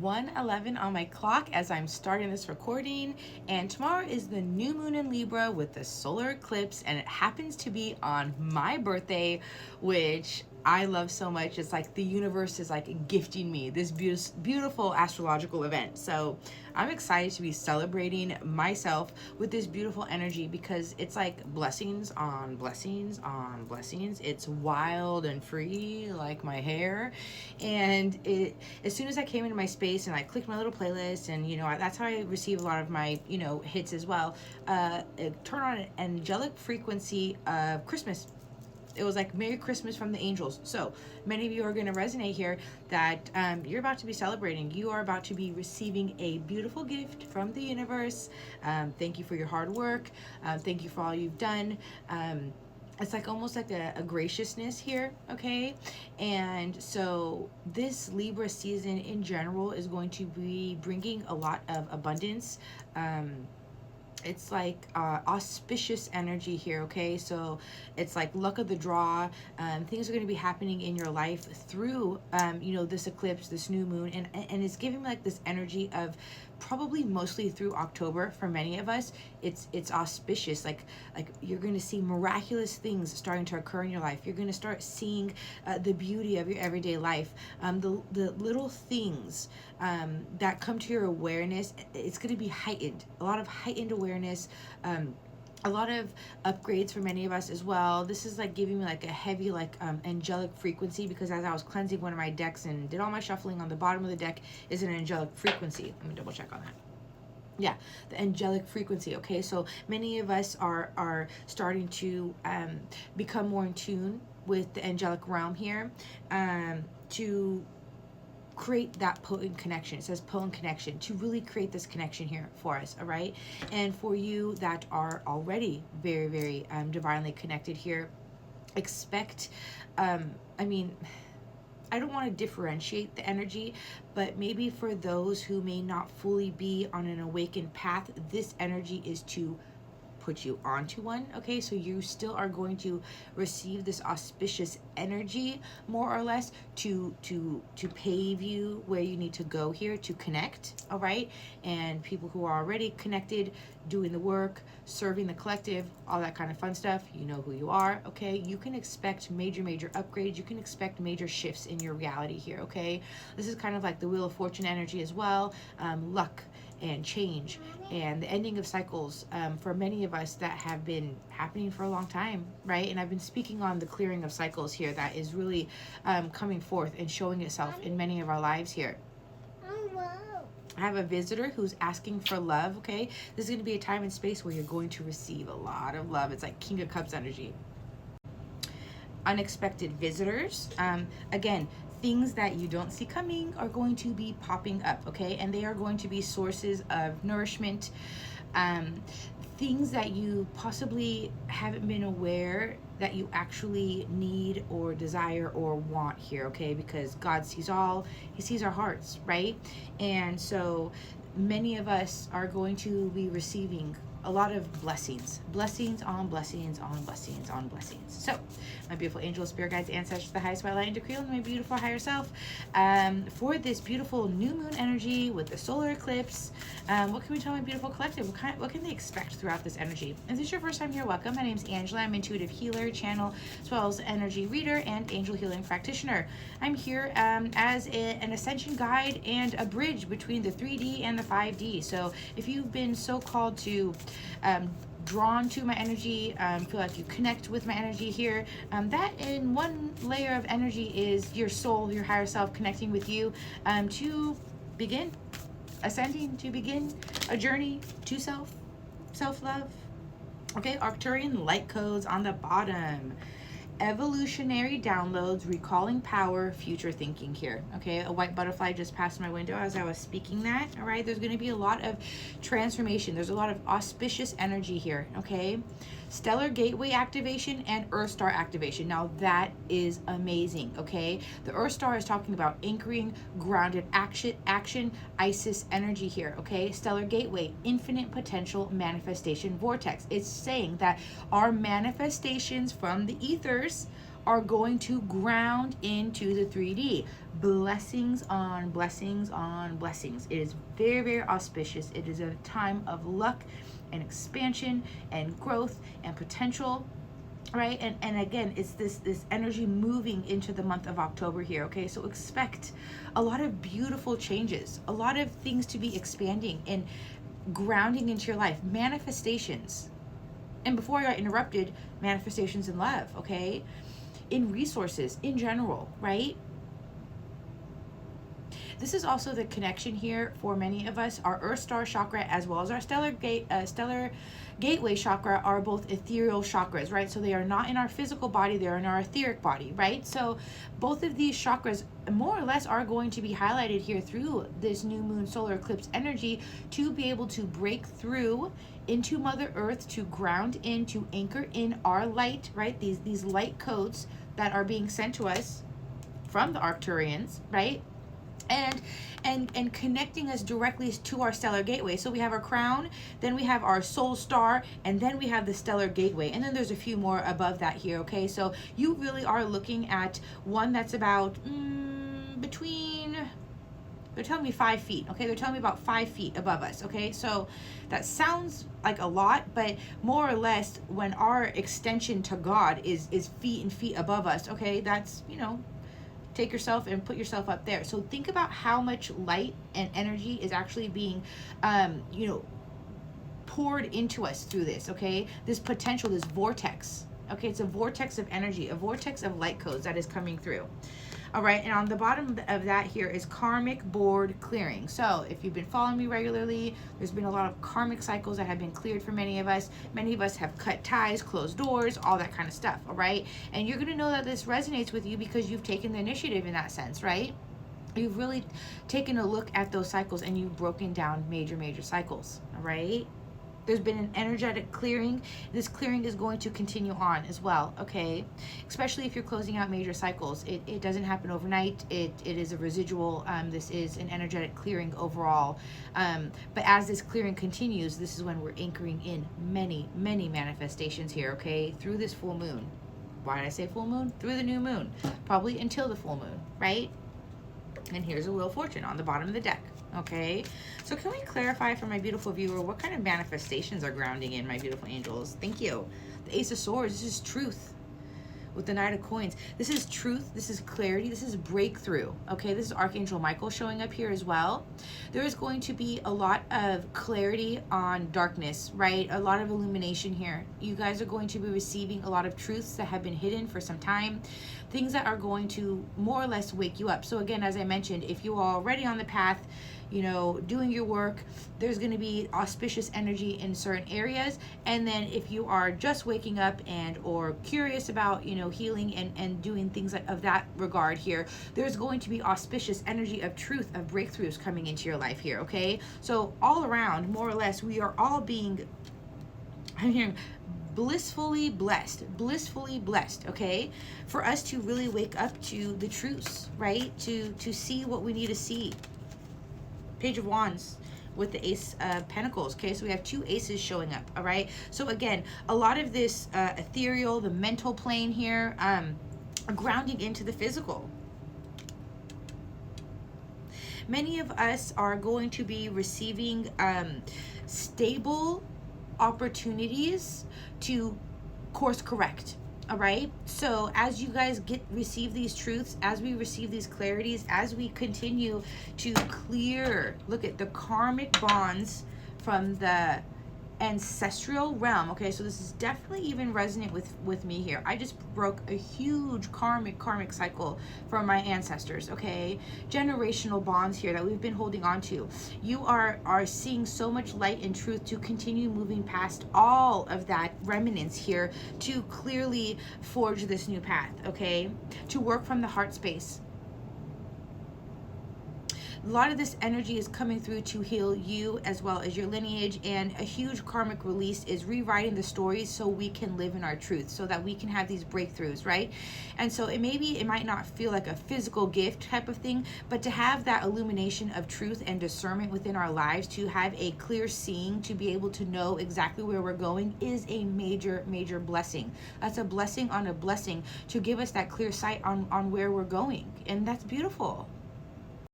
1:11 on my clock as I'm starting this recording, and tomorrow is the new moon in Libra with the solar eclipse, and it happens to be on my birthday, which I love so much. It's like the universe is like gifting me this beautiful astrological event. So I'm excited to be celebrating myself with this beautiful energy because it's like blessings on blessings on blessings. It's wild and free like my hair. And as soon as I came into my space and I clicked my little playlist, and that's how I receive a lot of my hits as well. Turn on an angelic frequency of Christmas. It was like Merry Christmas from the angels. So many of you are going to resonate here that you're about to be celebrating. You are about to be receiving a beautiful gift from the universe. Thank you for your hard work. Thank you for all you've done. It's like almost like a graciousness here, okay? And so this Libra season in general is going to be bringing a lot of abundance. It's like auspicious energy here, okay? So it's like luck of the draw. Things are going to be happening in your life through this eclipse, this new moon, and it's giving me like this energy of probably mostly through October. For many of us, it's auspicious. Like you're going to see miraculous things starting to occur in your life. You're going to start seeing the beauty of your everyday life, the little things that come to your awareness. It's going to be heightened, a lot of heightened awareness, a lot of upgrades for many of us as well. This is like giving me like a heavy angelic frequency, because as I was cleansing one of my decks and did all my shuffling, on the bottom of the deck is an angelic frequency. Let me double check on that. Yeah, the angelic frequency. Okay, so many of us are starting to become more in tune with the angelic realm here, to create that potent connection. It says potent connection, to really create this connection here for us. All right, and for you that are already very, very divinely connected here, expect I don't want to differentiate the energy, but maybe for those who may not fully be on an awakened path, this energy is to put you onto one. Okay, so you still are going to receive this auspicious energy, more or less, to pave you where you need to go here to connect. All right, and people who are already connected, doing the work, serving the collective, all that kind of fun stuff, you know who you are. Okay, you can expect major upgrades. You can expect major shifts in your reality here. Okay, this is kind of like the Wheel of Fortune energy as well. Luck and change and the ending of cycles, for many of us that have been happening for a long time, right? And I've been speaking on the clearing of cycles here that is really coming forth and showing itself in many of our lives here. I have a visitor who's asking for love. Okay, this is going to be a time and space where you're going to receive a lot of love. It's like King of Cups energy. Unexpected visitors. Again, things that you don't see coming are going to be popping up, okay? And they are going to be sources of nourishment, things that you possibly haven't been aware that you actually need or desire or want here, okay? Because God sees all, he sees our hearts, right? And so many of us are going to be receiving a lot of blessings on blessings on blessings on blessings. So my beautiful angels, spirit guides, ancestors, the highest white light and decree, and my beautiful higher self, for this beautiful new moon energy with the solar eclipse, what can we tell my beautiful collective? What can they expect throughout this energy? If this is your first time here, welcome. My name is Angela. I'm intuitive healer, channel, as well as energy reader and angel healing practitioner. I'm here as an ascension guide and a bridge between the 3D and the 5D. So if you've been so called to drawn to my energy, feel like you connect with my energy here, that in one layer of energy is your soul, your higher self connecting with you, to begin ascending, to begin a journey to self-love. Okay, Arcturian light codes on the bottom. Evolutionary downloads, recalling power, future thinking here. Okay, a white butterfly just passed my window as I was speaking that. All right, there's going to be a lot of transformation. There's a lot of auspicious energy here. Okay, stellar gateway activation and Earth Star activation. Now that is amazing. Okay, the Earth Star is talking about anchoring, grounded action, Isis energy here. Okay, stellar gateway, infinite potential manifestation vortex. It's saying that our manifestations from the ethers are going to ground into the 3D. Blessings on blessings on blessings. It is very, very auspicious. It is a time of luck and expansion and growth and potential, right? And again, it's this energy moving into the month of October here, okay? So expect a lot of beautiful changes, a lot of things to be expanding and grounding into your life, manifestations. And before I got interrupted, manifestations in love, okay? In resources, in general, right? This is also the connection here for many of us. Our Earth Star chakra as well as our stellar gateway chakra are both ethereal chakras, right? So they are not in our physical body, they're in our etheric body, right? So both of these chakras more or less are going to be highlighted here through this new moon solar eclipse energy to be able to break through into Mother Earth, to ground in, to anchor in our light, right? These light codes that are being sent to us from the Arcturians, right? And connecting us directly to our stellar gateway. So we have our crown, then we have our soul star, and then we have the stellar gateway, and then there's a few more above that here, okay? So you really are looking at one that's about between, they're telling me 5 feet, okay? They're telling me about 5 feet above us, okay? So that sounds like a lot, but more or less when our extension to God is feet and feet above us, okay? That's, you know, take yourself and put yourself up there. So think about how much light and energy is actually being, you know, poured into us through this, okay? This potential, this vortex, okay? It's a vortex of energy, a vortex of light codes that is coming through. All right, and on the bottom of that here is karmic board clearing. So if you've been following me regularly, there's been a lot of karmic cycles that have been cleared for many of us. Many of us have cut ties, closed doors, all that kind of stuff, all right? And you're gonna know that this resonates with you because you've taken the initiative in that sense, right? You've really taken a look at those cycles and you've broken down major cycles, all right? There's been an energetic clearing. This clearing is going to continue on as well, okay? Especially if you're closing out major cycles. It doesn't happen overnight. It is a residual. This is an energetic clearing overall. But as this clearing continues, this is when we're anchoring in many manifestations here, okay? Through this full moon. Why did I say full moon? Through the new moon. Probably until the full moon, right? And here's a Wheel of Fortune on the bottom of the deck. Okay, so can we clarify for my beautiful viewer what kind of manifestations are grounding in, my beautiful angels? Thank you. The Ace of Swords, this is truth. With the Knight of Coins, this is truth, this is clarity, this is breakthrough. Okay, this is Archangel Michael showing up here as well. There is going to be a lot of clarity on darkness, right? A lot of illumination here. You guys are going to be receiving a lot of truths that have been hidden for some time, things that are going to more or less wake you up. So again, as I mentioned, if you are already on the path, you know, doing your work, there's going to be auspicious energy in certain areas. And then if you are just waking up and or curious about, you know, healing and doing things of that regard here, there's going to be auspicious energy of truth, of breakthroughs coming into your life here, okay? So all around, more or less, we are all being, I'm hearing, blissfully blessed, okay? For us to really wake up to the truths, right? To see what we need to see. Page of Wands with the Ace of Pentacles, okay? So we have 2 aces showing up, all right? So again, a lot of this ethereal, the mental plane here, grounding into the physical. Many of us are going to be receiving stable opportunities to course correct. All right, so as you guys receive these truths, as we receive these clarities, as we continue to clear, look at the karmic bonds from the ancestral realm, okay? So this is definitely even resonant with me here. I just broke a huge karmic cycle from my ancestors, okay? Generational bonds here that we've been holding on to. You are seeing so much light and truth to continue moving past all of that remnants here to clearly forge this new path, okay? To work from the heart space. A lot of this energy is coming through to heal you as well as your lineage, and a huge karmic release is rewriting the stories so we can live in our truth, so that we can have these breakthroughs, right? And so it might not feel like a physical gift type of thing, but to have that illumination of truth and discernment within our lives, to have a clear seeing, to be able to know exactly where we're going, is a major blessing. That's a blessing on a blessing, to give us that clear sight on where we're going, and that's beautiful.